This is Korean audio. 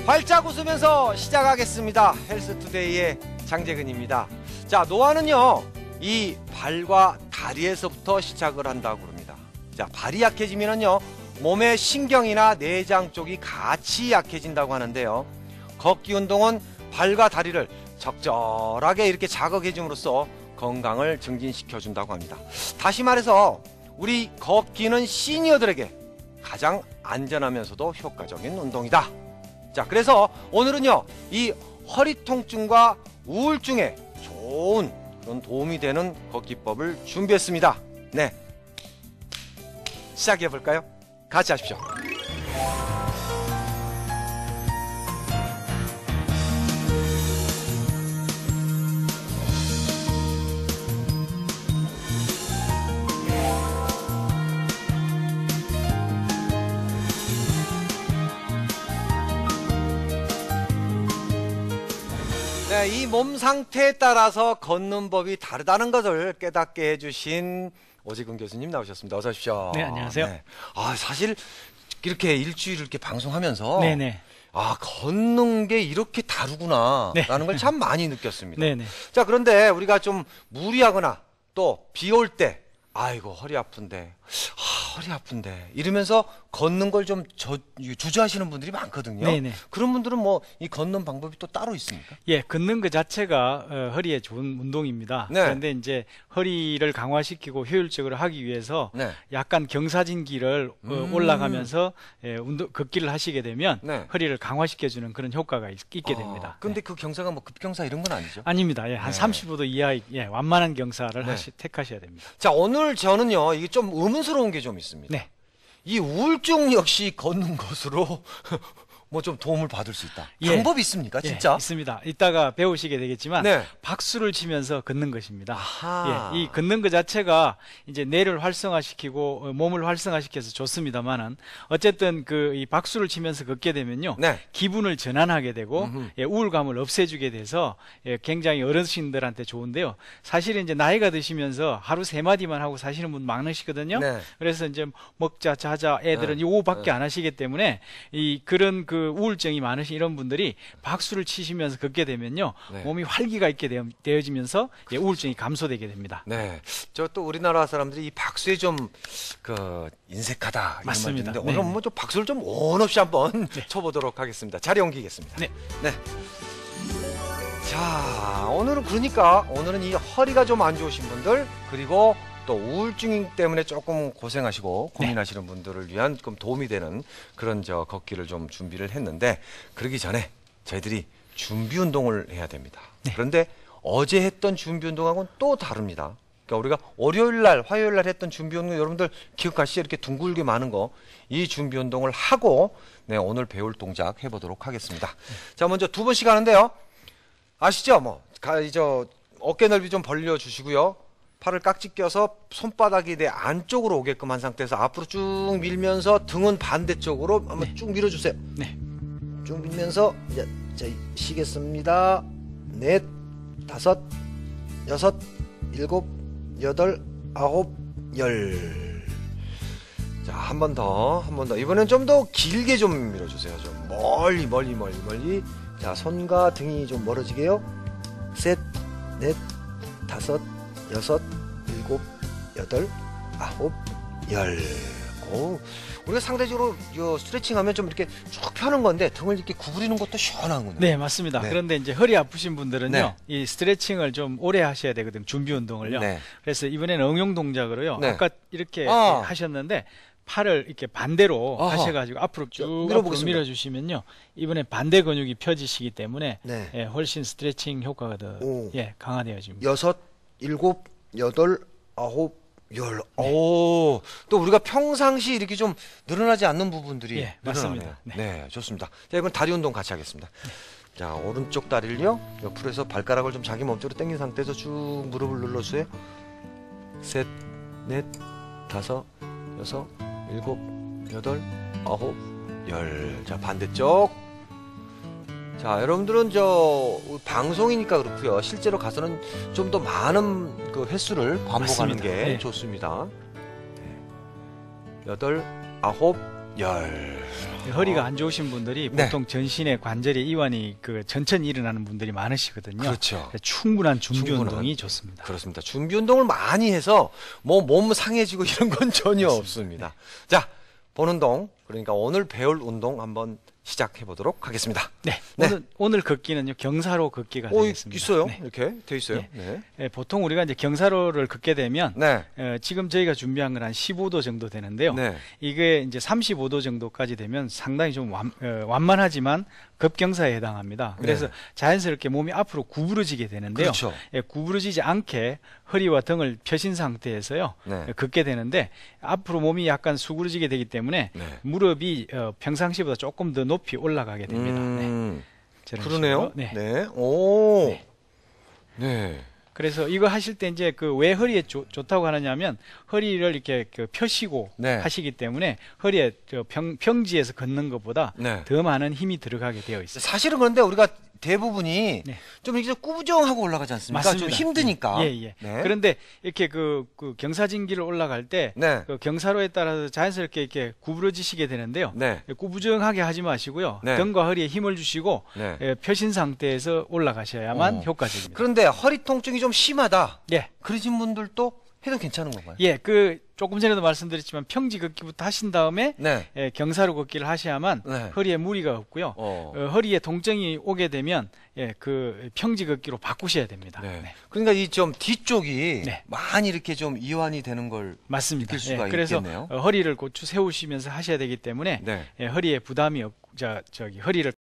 활짝 웃으면서 시작하겠습니다. 헬스투데이의 장재근입니다. 자, 노화는요, 이 발과 다리에서부터 시작을 한다고 그럽니다. 자, 발이 약해지면요, 몸의 신경이나 내장 쪽이 같이 약해진다고 하는데요. 걷기 운동은 발과 다리를 적절하게 이렇게 자극해 줌으로써 건강을 증진시켜 준다고 합니다. 다시 말해서 우리 걷기는 시니어들에게 가장 안전하면서도 효과적인 운동이다. 자, 그래서 오늘은요, 이 허리 통증과 우울증에 좋은 그런 도움이 되는 걷기법을 준비했습니다. 네, 시작해 볼까요? 같이 하십시오. 네, 이 몸 상태에 따라서 걷는 법이 다르다는 것을 깨닫게 해주신 오지근 교수님 나오셨습니다. 어서 오십시오. 네, 안녕하세요. 네. 사실 이렇게 일주일 이렇게 방송하면서 네네. 걷는 게 이렇게 다르구나 네. 라는 걸 참 많이 느꼈습니다. 네네. 자, 그런데 우리가 좀 무리하거나 또 비 올 때 아이고 허리 아픈데 허리 아픈데 이러면서 걷는 걸 좀 주저하시는 분들이 많거든요. 네네. 그런 분들은 뭐 이 걷는 방법이 또 따로 있습니까? 예, 걷는 그 자체가 허리에 좋은 운동입니다. 네. 그런데 이제 허리를 강화시키고 효율적으로 하기 위해서 네. 약간 경사진길을 올라가면서 걷기를 하시게 되면 네. 허리를 강화시켜주는 그런 효과가 있게 됩니다. 근데 그 경사가 뭐 급경사 이런 건 아니죠? 아닙니다. 예, 한 네. 35도 이하의 완만한 경사를 네. 택하셔야 됩니다. 자, 오늘 저는요, 이게 좀 의문스러운 게 좀 있습니다. 네. 이 우울증 역시 걷는 것으로 뭐 좀 도움을 받을 수 있다. 예. 방법이 있습니까, 예, 진짜? 있습니다. 이따가 배우시게 되겠지만 네. 박수를 치면서 걷는 것입니다. 아하. 예, 이 걷는 것 자체가 이제 뇌를 활성화시키고 몸을 활성화시켜서 좋습니다만은 어쨌든 이 박수를 치면서 걷게 되면요, 네. 기분을 전환하게 되고 우울감을 없애주게 돼서 굉장히 어르신들한테 좋은데요. 사실은 이제 나이가 드시면서 하루 3마디만 하고 사시는 분 많으시거든요. 네. 그래서 이제 먹자 자자 애들은 네. 요거밖에 안 하시기 때문에 그런 우울증이 많으신 이런 분들이 박수를 치시면서 걷게 되면요, 네. 몸이 활기가 있게 되어지면서 우울증이 감소되게 됩니다. 네. 저 또 우리나라 사람들이 이 박수에 좀 인색하다 이런 말 맞습니다. 듣는데 오늘 뭐 좀 박수를 좀 원 없이 한번 쳐보도록 하겠습니다. 자리 옮기겠습니다. 네. 네. 자, 오늘은 이 허리가 좀 안 좋으신 분들, 그리고 또 우울증 때문에 조금 고생하시고 고민하시는 분들을 위한 좀 도움이 되는 그런 걷기를 좀 준비를 했는데, 그러기 전에 저희들이 준비 운동을 해야 됩니다. 네. 그런데 어제 했던 준비 운동하고는 또 다릅니다. 그러니까 우리가 월요일 날, 화요일 날 했던 준비 운동, 여러분들 기억하시죠? 이렇게 둥글게 많은 거, 이 준비 운동을 하고 오늘 배울 동작 해보도록 하겠습니다. 자, 먼저 2번씩 하는데요. 아시죠? 어깨 넓이 좀 벌려주시고요. 팔을 깍지 껴서 손바닥이 내 안쪽으로 오게끔 한 상태에서 앞으로 쭉 밀면서 등은 반대쪽으로 한번 쭉 밀어주세요. 네. 쭉 밀면서 이제 쉬겠습니다. 4, 5, 6, 7, 8, 9, 10. 자, 한 번 더. 이번엔 좀 더 길게 좀 밀어주세요. 좀 멀리. 자, 손과 등이 좀 멀어지게요. 3, 4, 5, 6, 7, 8, 9, 10. 우리가 상대적으로 스트레칭하면 좀 이렇게 쭉 펴는 건데 등을 이렇게 구부리는 것도 시원하군요. 네, 맞습니다. 네. 그런데 이제 허리 아프신 분들은요, 네. 이 스트레칭을 좀 오래 하셔야 되거든요. 준비 운동을요. 네. 그래서 이번에는 응용 동작으로요. 네. 아까 이렇게 아. 하셨는데 팔을 이렇게 반대로 아하. 하셔가지고 앞으로 쭉 밀어보겠습니다. 밀어주시면요, 이번에 반대 근육이 펴지시기 때문에 네. 훨씬 스트레칭 효과가 더 강화되어집니다. 6, 7, 8, 9, 10. 오, 또 우리가 평상시 이렇게 좀 늘어나지 않는 부분들이 예, 늘어나네요. 맞습니다. 네, 좋습니다. 자, 이번 다리 운동 같이 하겠습니다. 자, 오른쪽 다리를요, 옆으로 해서 발가락을 좀 자기 몸쪽으로 당긴 상태에서 쭉 무릎을 눌러주세요. 3, 4, 5, 6, 7, 8, 9, 10. 자, 반대쪽. 자, 여러분들은 방송이니까 그렇고요. 실제로 가서는 좀 더 많은 그 횟수를 반복하는 맞습니다. 게 네. 좋습니다. 8, 9, 허리가 안 좋으신 분들이 네. 보통 전신의 관절에 이완이 천천히 일어나는 분들이 많으시거든요. 그렇죠. 충분한 준비 충분한. 운동이 좋습니다. 그렇습니다. 준비 운동을 많이 해서 몸 상해지고 이런 건 전혀 없습니다. 자, 보는 동, 그러니까 오늘 배울 운동 한번 시작해 보도록 하겠습니다. 네, 네. 오늘 걷기는요 경사로 걷기가 되겠습니다. 있어요? 네. 이렇게 돼 있어요. 네. 네. 네, 보통 우리가 이제 경사로를 걷게 되면 네. 지금 저희가 준비한 건 한 15도 정도 되는데요. 네. 이게 이제 35도 정도까지 되면 상당히 좀 완만하지만 급경사에 해당합니다. 그래서 네. 자연스럽게 몸이 앞으로 구부러지게 되는데요. 그렇죠. 구부러지지 않게 허리와 등을 펴신 상태에서요 네. 걷게 되는데 앞으로 몸이 약간 수그러지게 되기 때문에 네. 무릎이 평상시보다 조금 더 높이 올라가게 됩니다. 네. 저런 그러네요. 식으로. 네. 네. 오. 네. 네. 그래서 이거 하실 때 이제 왜 허리에 좋다고 하느냐면 허리를 이렇게 펴시고 네. 하시기 때문에 허리에 평지에서 걷는 것보다 네. 더 많은 힘이 들어가게 되어 있습니다. 사실은 그런데 우리가 대부분이 네. 좀 이렇게 꾸부정하고 올라가지 않습니까? 맞습니다. 좀 힘드니까. 예. 네. 그런데 이렇게 그 경사진길을 올라갈 때 네. 경사로에 따라서 자연스럽게 이렇게 구부러지시게 되는데요. 네. 꾸부정하게 하지 마시고요. 네. 등과 허리에 힘을 주시고 네. 펴신 상태에서 올라가셔야만 효과적입니다. 그런데 허리 통증이 좀 심하다. 예. 그러신 분들도 해도 괜찮은 건가요? 예, 조금 전에도 말씀드렸지만 평지 걷기부터 하신 다음에 네. 경사로 걷기를 하셔야만 네. 허리에 무리가 없고요. 허리에 통증이 오게 되면 평지 걷기로 바꾸셔야 됩니다. 네. 네. 그러니까 이 좀 뒤쪽이 네. 많이 이렇게 좀 이완이 되는 걸 맞습니다. 느낄 수가 그래서 있겠네요. 허리를 고추 세우시면서 하셔야 되기 때문에 네. 허리에 부담이 허리를